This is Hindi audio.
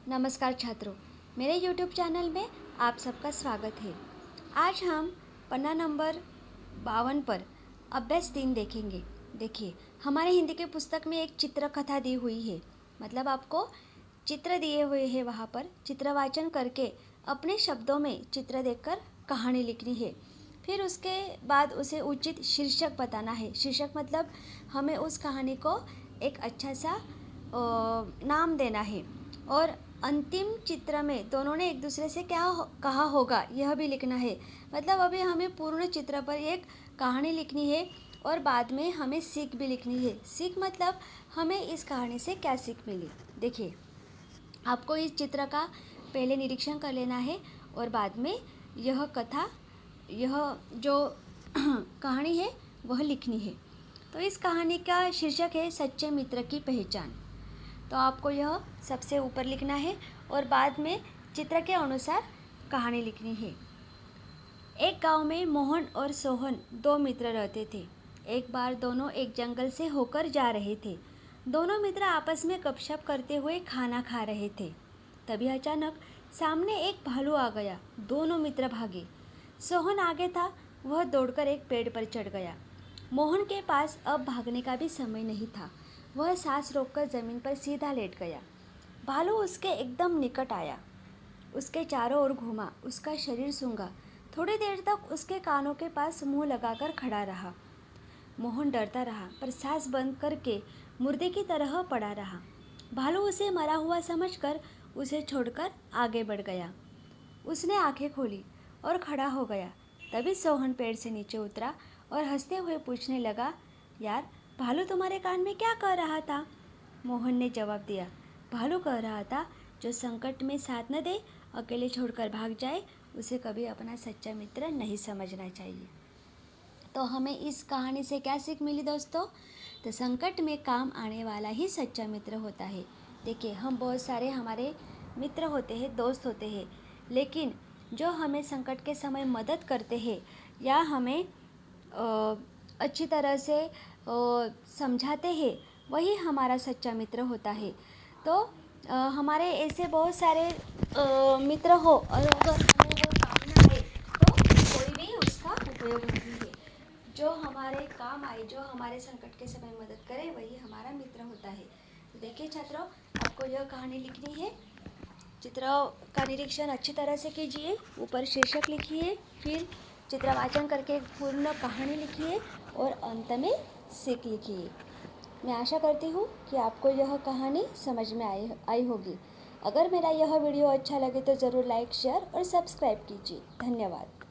नमस्कार छात्रों, मेरे YouTube चैनल में आप सबका स्वागत है। आज हम पन्ना नंबर 52 पर अभ्यास 3 देखेंगे। देखिए, हमारे हिंदी के पुस्तक में एक चित्र कथा दी हुई है। मतलब आपको चित्र दिए हुए हैं, वहाँ पर चित्रवाचन करके अपने शब्दों में चित्र देखकर कहानी लिखनी है। फिर उसके बाद उसे उचित शीर्षक बताना है। शीर्षक मतलब हमें उस कहानी को एक अच्छा सा नाम देना है। और अंतिम चित्र में दोनों ने एक दूसरे से क्या कहा होगा यह भी लिखना है। मतलब अभी हमें पूर्ण चित्र पर एक कहानी लिखनी है और बाद में हमें सीख भी लिखनी है। सीख मतलब हमें इस कहानी से क्या सीख मिली। देखिए, आपको इस चित्र का पहले निरीक्षण कर लेना है और बाद में यह कथा, यह जो कहानी है वह लिखनी है। तो इस कहानी का शीर्षक है सच्चे मित्र की पहचान। तो आपको यह सबसे ऊपर लिखना है और बाद में चित्र के अनुसार कहानी लिखनी है। एक गांव में मोहन और सोहन दो मित्र रहते थे। एक बार दोनों एक जंगल से होकर जा रहे थे। दोनों मित्र आपस में गपशप करते हुए खाना खा रहे थे। तभी अचानक सामने एक भालू आ गया। दोनों मित्र भागे। सोहन आगे था, वह दौड़कर एक पेड़ पर चढ़ गया। मोहन के पास अब भागने का भी समय नहीं था। वह सांस रोककर जमीन पर सीधा लेट गया। भालू उसके एकदम निकट आया, उसके चारों ओर घूमा, उसका शरीर सूंघा। थोड़ी देर तक उसके कानों के पास मुंह लगाकर खड़ा रहा। मोहन डरता रहा पर सांस बंद करके मुर्दे की तरह पड़ा रहा। भालू उसे मरा हुआ समझकर उसे छोड़कर आगे बढ़ गया। उसने आंखें खोली और खड़ा हो गया। तभी सोहन पेड़ से नीचे उतरा और हंसते हुए पूछने लगा, यार, भालू तुम्हारे कान में क्या कह रहा था? मोहन ने जवाब दिया, भालू कह रहा था, जो संकट में साथ न दे, अकेले छोड़कर भाग जाए, उसे कभी अपना सच्चा मित्र नहीं समझना चाहिए। तो हमें इस कहानी से क्या सीख मिली दोस्तों? तो संकट में काम आने वाला ही सच्चा मित्र होता है। देखिए, हम बहुत सारे हमारे मित्र होते हैं, दोस्त होते हैं, लेकिन जो हमें संकट के समय मदद करते हैं या हमें अच्छी तरह से समझाते हैं, वही हमारा सच्चा मित्र होता है। तो हमारे ऐसे बहुत सारे मित्र हो और अगर हमें वो काम ना आए तो कोई भी उसका उपयोग नहीं है। जो हमारे काम आए, जो हमारे संकट के समय मदद करे, वही हमारा मित्र होता है। तो देखिए छात्रों, आपको यह कहानी लिखनी है। चित्र का निरीक्षण अच्छी तरह से कीजिए, ऊपर शीर्षक लिखिए, फिर चित्रवाचन करके पूर्ण कहानी लिखिए और अंत में सीख लिखिए। मैं आशा करती हूँ कि आपको यह कहानी समझ में आई होगी। अगर मेरा यह वीडियो अच्छा लगे तो ज़रूर लाइक, शेयर और सब्सक्राइब कीजिए। धन्यवाद।